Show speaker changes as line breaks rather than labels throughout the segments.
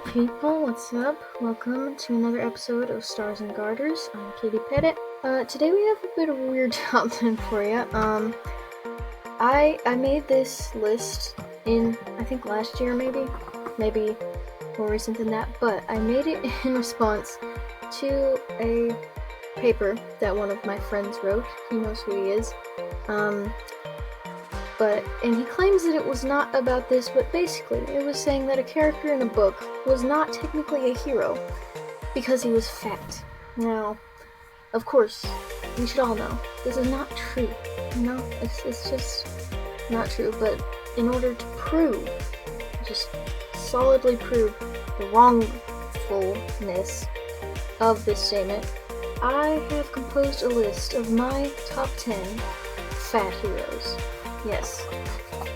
people, what's up? Welcome to another episode of Stars and Garters. I'm Katie Pettit. Today we have a bit of a weird top 10 for you. I made this list in, I think last year maybe more recent than that, but I made it in response to a paper that one of my friends wrote. He knows who he is. And he claims that it was not about this, but basically it was saying that a character in a book was not technically a hero because he was fat. Now, of course, we should all know this is not true. No, it's just not true. But in order to just solidly prove the wrongfulness of this statement, I have composed a list of my top 10 fat heroes. Yes,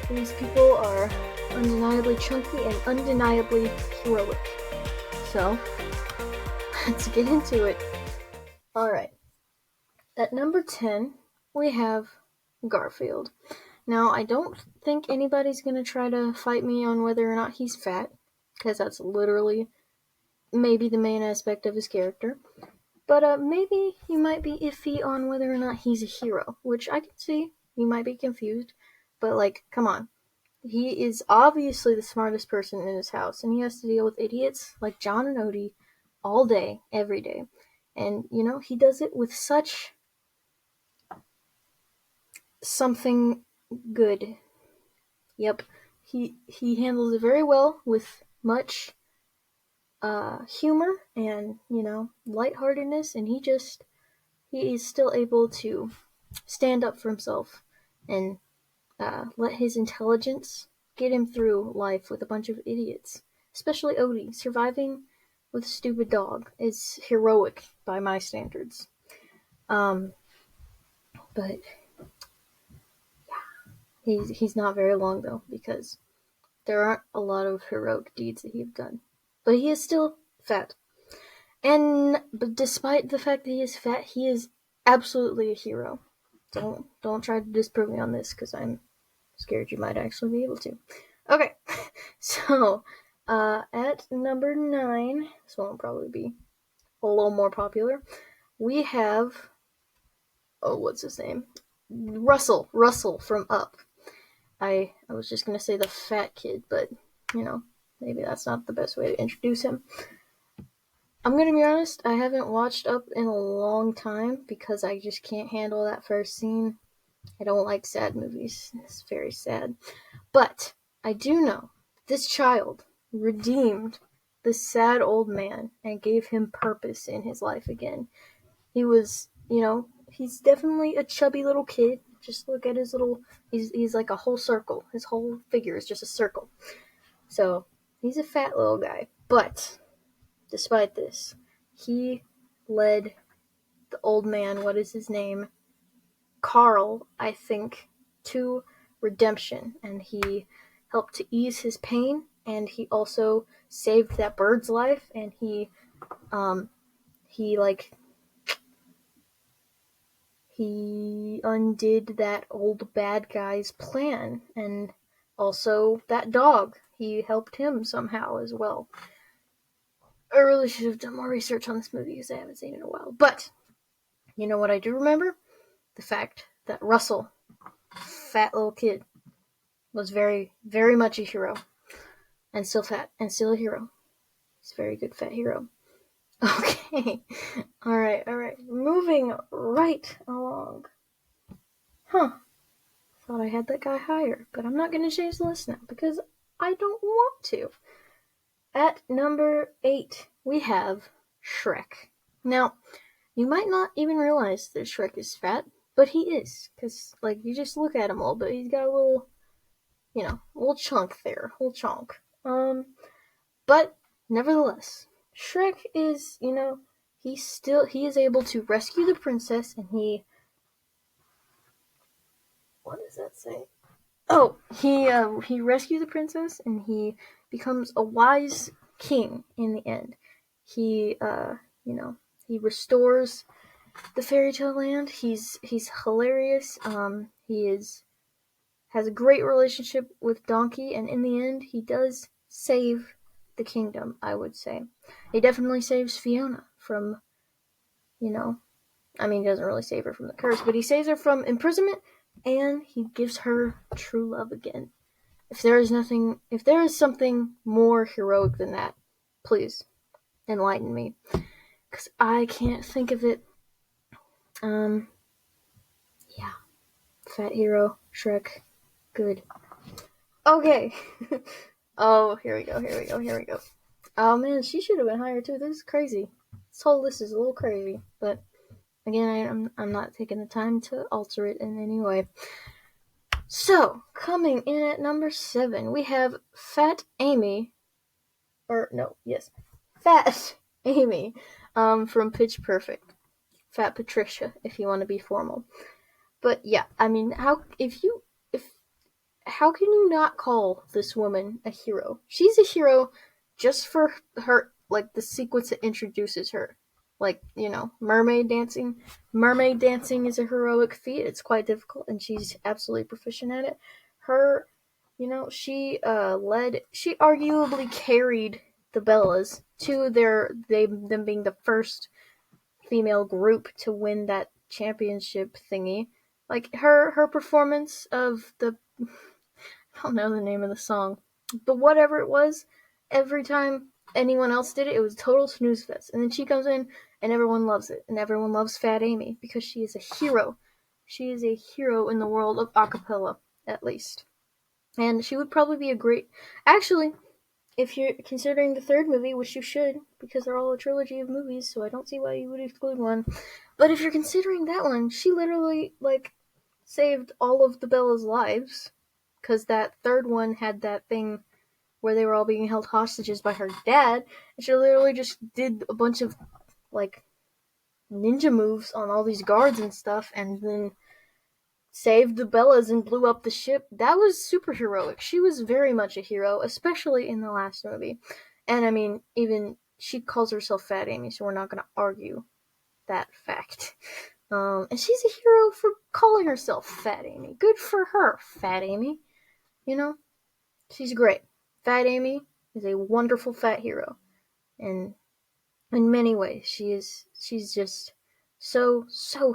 these people are undeniably chunky and undeniably heroic. So, let's get into it. Alright, at number 10, we have Garfield. Now, I don't think anybody's gonna try to fight me on whether or not he's fat, because that's literally maybe the main aspect of his character. But maybe you might be iffy on whether or not he's a hero, which I can see. You might be confused, but come on. He is obviously the smartest person in his house, and he has to deal with idiots like John and Odie all day, every day. And, he does it with such something good. Yep, he handles it very well with much humor and, lightheartedness, and he is still able to stand up for himself and let his intelligence get him through life with a bunch of idiots. Especially Odie. Surviving with a stupid dog is heroic by my standards. But yeah, he's not very long though, because there aren't a lot of heroic deeds that he's done. But he is still fat. But despite the fact that he is fat, he is absolutely a hero. Don't try to disprove me on this, because I'm scared you might actually be able to. Okay, so at number 9, this one will probably be a little more popular. We have what's his name? Russell from Up. I was just gonna say the fat kid, but maybe that's not the best way to introduce him. I'm gonna be honest, I haven't watched Up in a long time because I just can't handle that first scene. I don't like sad movies. It's very sad. But I do know this child redeemed this sad old man and gave him purpose in his life again. He was, he's definitely a chubby little kid. Just look at his little, he's like a whole circle. His whole figure is just a circle. So, he's a fat little guy. But, despite this, he led the old man, what is his name? Carl, I think, to redemption, and he helped to ease his pain, and he also saved that bird's life, and he undid that old bad guy's plan, and also that dog. He helped him somehow as well. I really should have done more research on this movie because I haven't seen it in a while. But, you know what I do remember? The fact that Russell, fat little kid, was very, very much a hero. And still fat, and still a hero. He's a very good fat hero. Okay. Alright. Moving right along. Thought I had that guy higher, but I'm not going to change the list now because I don't want to. At number 8, we have Shrek. Now, you might not even realize that Shrek is fat, but he is. Because, you just look at him a little bit. He's got a little, little chunk there. Little chunk. But, nevertheless, Shrek is, he is able to rescue the princess, and what does that say? Oh, he rescues the princess, and he becomes a wise king in the end. He, he restores the fairy tale land. He's hilarious. He has a great relationship with Donkey, and in the end, he does save the kingdom, I would say. He definitely saves Fiona from, he doesn't really save her from the curse, but he saves her from imprisonment, and he gives her true love again. If there is something more heroic than that, please enlighten me, because I can't think of it. Yeah. Fat hero, Shrek, good. Okay. Oh, here we go. Oh man, she should have been higher too. This is crazy. This whole list is a little crazy, but again, I'm not taking the time to alter it in any way. So, coming in at number 7, we have Fat Amy. Fat Amy, from Pitch Perfect. Fat Patricia, if you want to be formal. But yeah, I mean, how can you not call this woman a hero? She's a hero just for her, like, the sequence that introduces her. Like, mermaid dancing. Mermaid dancing is a heroic feat. It's quite difficult, and she's absolutely proficient at it. Her, she arguably carried the Bellas to them being the first female group to win that championship thingy. Like, her performance of I don't know the name of the song, but whatever it was, every time anyone else did it, it was a total snooze fest. And then she comes in, and everyone loves it, and everyone loves Fat Amy because she is a hero. She is a hero in the world of acapella, at least. And she would probably be a great. Actually, if you're considering the third movie, which you should, because they're all a trilogy of movies, so I don't see why you would exclude one. But if you're considering that one, she literally, saved all of the Bella's lives. Because that third one had that thing where they were all being held hostages by her dad, and she literally just did a bunch of, ninja moves on all these guards and stuff, and then saved the Bellas and blew up the ship. That was super heroic. She was very much a hero, especially in the last movie. And I mean, even she calls herself Fat Amy, so we're not going to argue that fact. And she's a hero for calling herself Fat Amy. Good for her, Fat Amy. She's great. Fat Amy is a wonderful fat hero. And in many ways, she's just so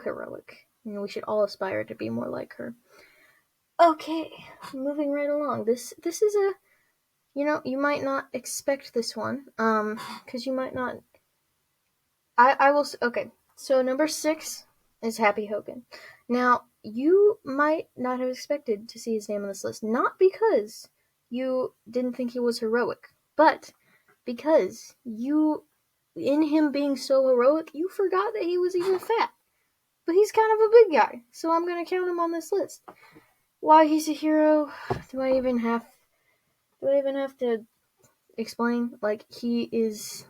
heroic. And we should all aspire to be more like her. Okay, moving right along. This is a, you might not expect this one, because you might not. I will. Okay, so number 6 is Happy Hogan. Now, you might not have expected to see his name on this list, not because you didn't think he was heroic, but because in him being so heroic, you forgot that he was even fat. But he's kind of a big guy, so I'm gonna count him on this list. Why he's a hero? Do I even have to explain? He's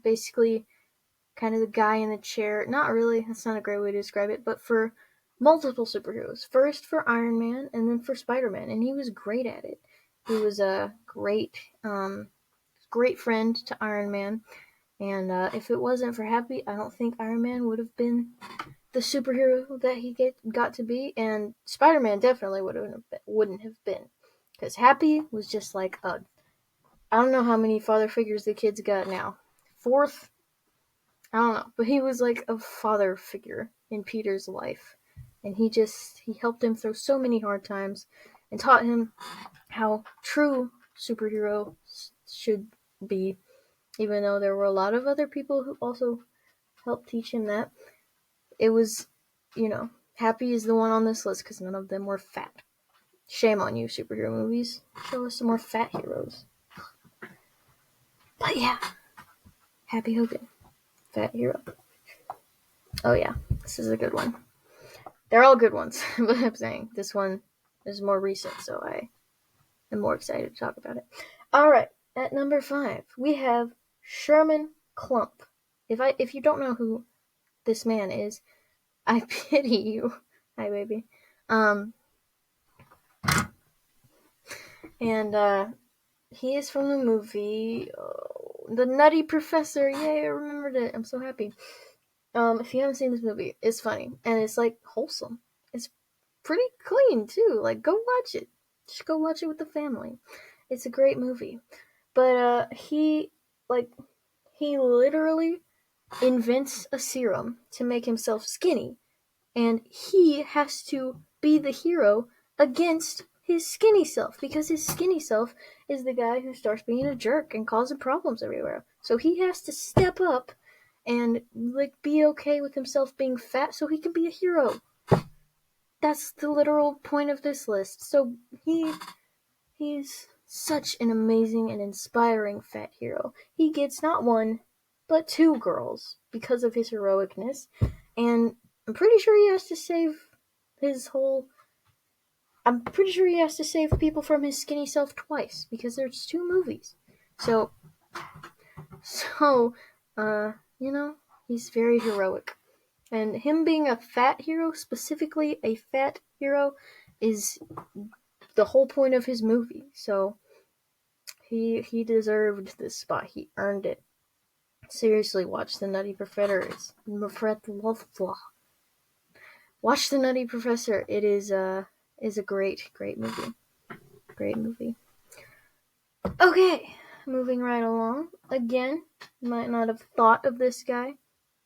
basically kind of the guy in the chair. Not really, that's not a great way to describe it, but for multiple superheroes. First for Iron Man, and then for Spider-Man, and he was great at it. He was a great friend to Iron Man, and if it wasn't for Happy, I don't think Iron Man would have been the superhero that he got to be, and Spider-Man definitely wouldn't have been, because Happy was just like I don't know how many father figures the kids got now. 4th? I don't know, but he was like a father figure in Peter's life, and he helped him through so many hard times, and taught him how true superhero should be, even though there were a lot of other people who also helped teach him that. It was, Happy is the one on this list because none of them were fat. Shame on you, superhero movies. Show us some more fat heroes. But yeah, Happy Hogan, fat hero. Oh yeah, this is a good one. They're all good ones, but I'm saying this one is more recent, so I am more excited to talk about it. Alright, at number 5, we have Sherman Klump. If you don't know who this man is, I pity you. Hi, baby. And he is from the movie The Nutty Professor. Yay, I remembered it. I'm so happy. If you haven't seen this movie, it's funny, and it's, wholesome. It's pretty clean, too. Go watch it. Just go watch it with the family. It's a great movie. But he literally invents a serum to make himself skinny, and he has to be the hero against his skinny self, because his skinny self is the guy who starts being a jerk and causing problems everywhere. So he has to step up and be okay with himself being fat so he can be a hero. That's the literal point of this list. So he's such an amazing and inspiring fat hero. He gets not one, but 2 girls because of his heroicness, and I'm pretty sure he has to save people from his skinny self twice, because there's 2 movies. So, he's very heroic. And him being a fat hero, specifically a fat hero, is the whole point of his movie. So, he deserved this spot. He earned it. Seriously, watch The Nutty Professor. Watch The Nutty Professor. It is a great movie. Great movie. Okay, moving right along. Again, might not have thought of this guy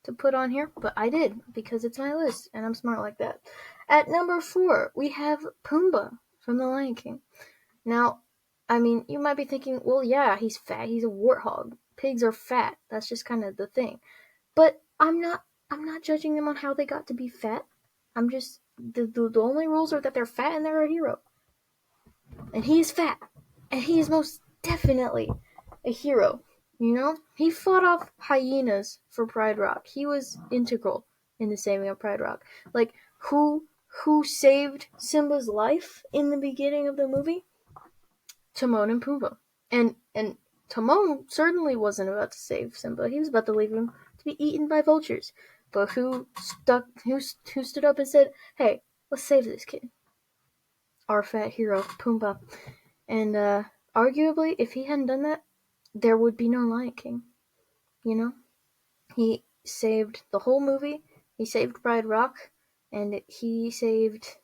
to put on here, but I did, because it's my list, and I'm smart like that. At number 4, we have Pumbaa from The Lion King. Now, I mean, you might be thinking, well, yeah, he's fat, he's a warthog. Pigs are fat. That's just kind of the thing. But I'm not judging them on how they got to be fat. I'm just, the only rules are that they're fat and they're a hero. And he is fat. And he is most definitely a hero. You know? He fought off hyenas for Pride Rock. He was integral in the saving of Pride Rock. Like, who saved Simba's life in the beginning of the movie? Timon and Pumbaa. And Timon certainly wasn't about to save Simba. He was about to leave him to be eaten by vultures. But who stood up and said, "Hey, let's save this kid"? Our fat hero, Pumbaa. And arguably, if he hadn't done that, there would be no Lion King. You know? He saved the whole movie, he saved Pride Rock, and he saved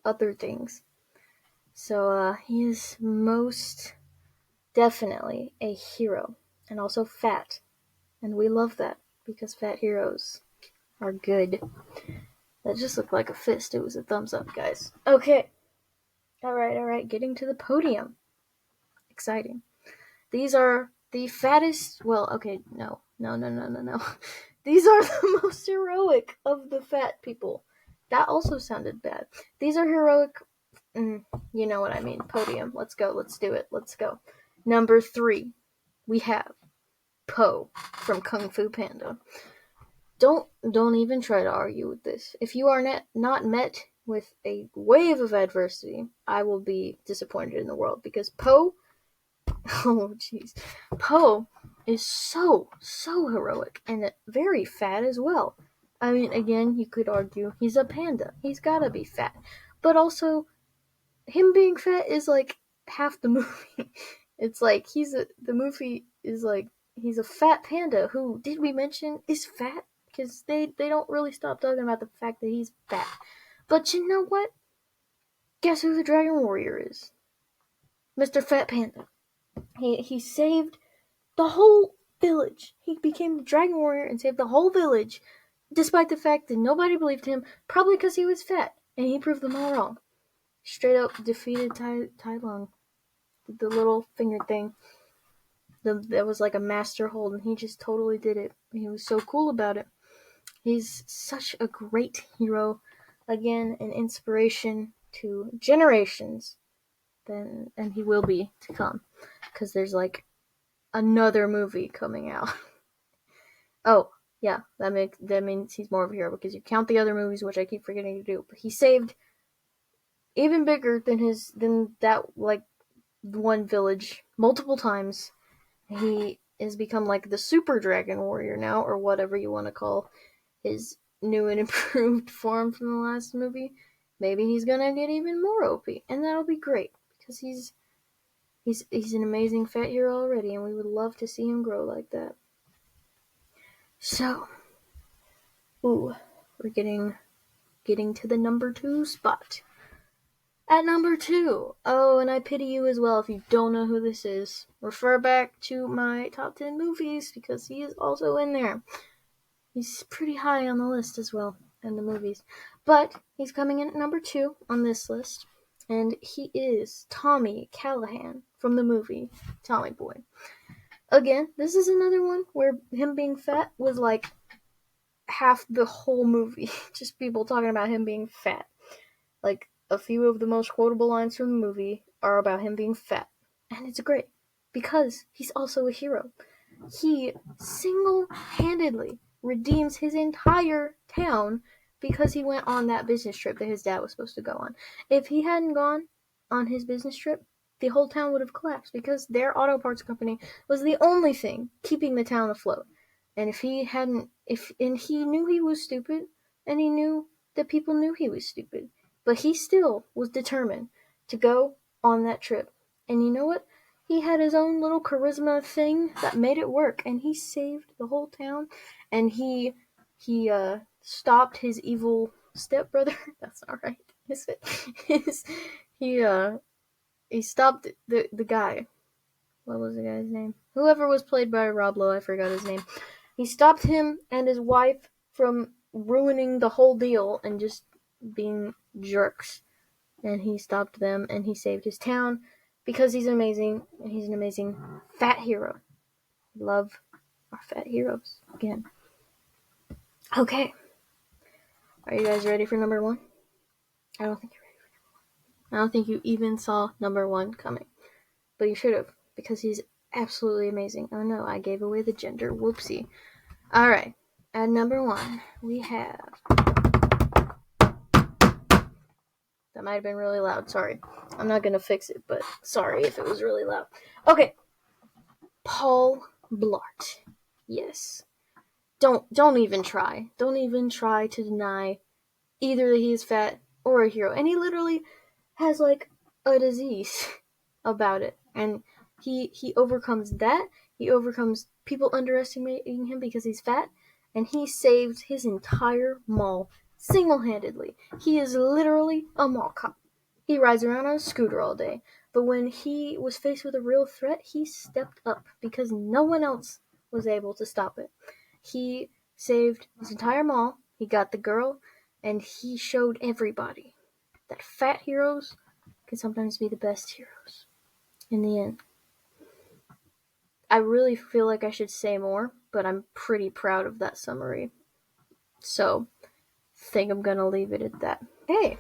other things. So he is most definitely a hero, and also fat. And we love that, because fat heroes are good. That just looked like a fist. It was a thumbs up, guys. Okay. Alright. Getting to the podium. Exciting. These are the fattest. Well, okay, no. These are the most heroic of the fat people. That also sounded bad. These are heroic. You know what I mean. Podium. Let's go. Let's do it. Let's go. Number 3. We have Po from Kung Fu Panda. Don't even try to argue with this. If you are not met with a wave of adversity, I will be disappointed in the world, because Po, oh jeez, Po is so heroic and very fat as well. I mean, again, you could argue he's a panda. He's gotta be fat. But also, him being fat is like half the movie. It's like the movie is like he's a fat panda who, did we mention, is fat? Because they don't really stop talking about the fact that he's fat. But you know what? Guess who the Dragon Warrior is? Mr. Fat Panda. He saved the whole village. He became the Dragon Warrior and saved the whole village, despite the fact that nobody believed him, probably because he was fat, and he proved them all wrong. Straight up defeated Tai Lung. The little finger thing. That was like a master hold, and he just totally did it. He was so cool about it. He's such a great hero. Again, an inspiration to generations. And he will be to come. Because there's like another movie coming out. Oh, yeah, that means he's more of a hero, because you count the other movies, which I keep forgetting to do. But he saved even bigger than that, like, one village multiple times. He has become like the Super Dragon Warrior now, or whatever you want to call his new and improved form from the last movie. Maybe he's gonna get even more OP, and that'll be great, because he's an amazing fat hero already, and we would love to see him grow like that. So, we're getting to the number 2 spot. At number 2, oh, and I pity you as well if you don't know who this is. Refer back to my top 10 movies because he is also in there. He's pretty high on the list as well in the movies. But he's coming in at number 2 on this list, and he is Tommy Callahan from the movie Tommy Boy. Again, this is another one where him being fat was like half the whole movie. Just people talking about him being fat. Like, a few of the most quotable lines from the movie are about him being fat. And it's great, because he's also a hero. He single-handedly redeems his entire town because he went on that business trip that his dad was supposed to go on. If he hadn't gone on his business trip, the whole town would have collapsed because their auto parts company was the only thing keeping the town afloat. And if he hadn't, and he knew he was stupid, and he knew that people knew he was stupid, but he still was determined to go on that trip. And you know what? He had his own little charisma thing that made it work, and he saved the whole town. And he stopped his evil stepbrother. That's not right, is it? He stopped the guy. What was the guy's name? Whoever was played by Rob Lowe, I forgot his name. He stopped him and his wife from ruining the whole deal and just being jerks. And he stopped them and he saved his town because he's amazing and he's an amazing fat hero. Love our fat heroes again. Okay. Are you guys ready for number 1? I don't think you're ready for number 1. I don't think you even saw number 1 coming. But you should have, because he's absolutely amazing. Oh no, I gave away the gender. Whoopsie. Alright. At number 1, we have... That might have been really loud. Sorry. I'm not going to fix it, but sorry if it was really loud. Okay. Paul Blart. Yes. Don't even try. Don't even try to deny either that he is fat or a hero. And he literally has like a disease about it. And he overcomes that. He overcomes people underestimating him because he's fat. And he saved his entire mall single-handedly. He is literally a mall cop. He rides around on a scooter all day. But when he was faced with a real threat, he stepped up because no one else was able to stop it. He saved his entire mall. He got the girl. And he showed everybody that fat heroes can sometimes be the best heroes in the end. I really feel like I should say more, but I'm pretty proud of that summary. So, think I'm gonna leave it at that. Hey,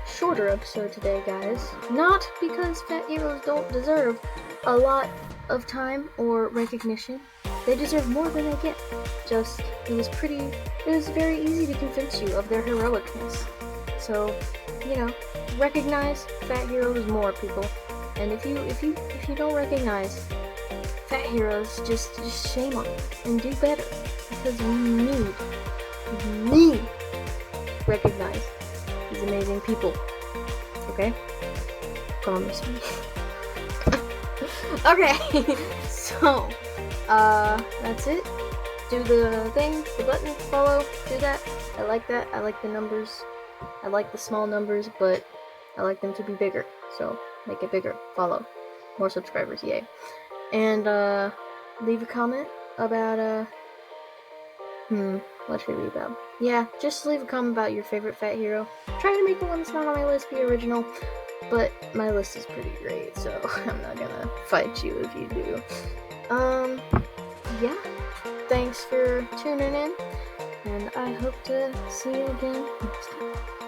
shorter episode today, guys. Not because fat heroes don't deserve a lot of time or recognition. They deserve more than they get. Just, it was very easy to convince you of their heroicness. So, recognize fat heroes more, people. And if you don't recognize fat heroes, just shame on them and do better. Because we need to recognize these amazing people. Okay? Promise me. Okay, so that's it. Do the thing, the button, follow, do that. I like that. I like the numbers. I like the small numbers, but I like them to be bigger. So make it bigger. Follow. More subscribers, yay. And leave a comment about what should it be about? Yeah, just leave a comment about your favorite fat hero. Try to make the one that's not on my list be original, but my list is pretty great, so I'm not gonna fight you if you do. Yeah. Thanks for tuning in, and I hope to see you again next time.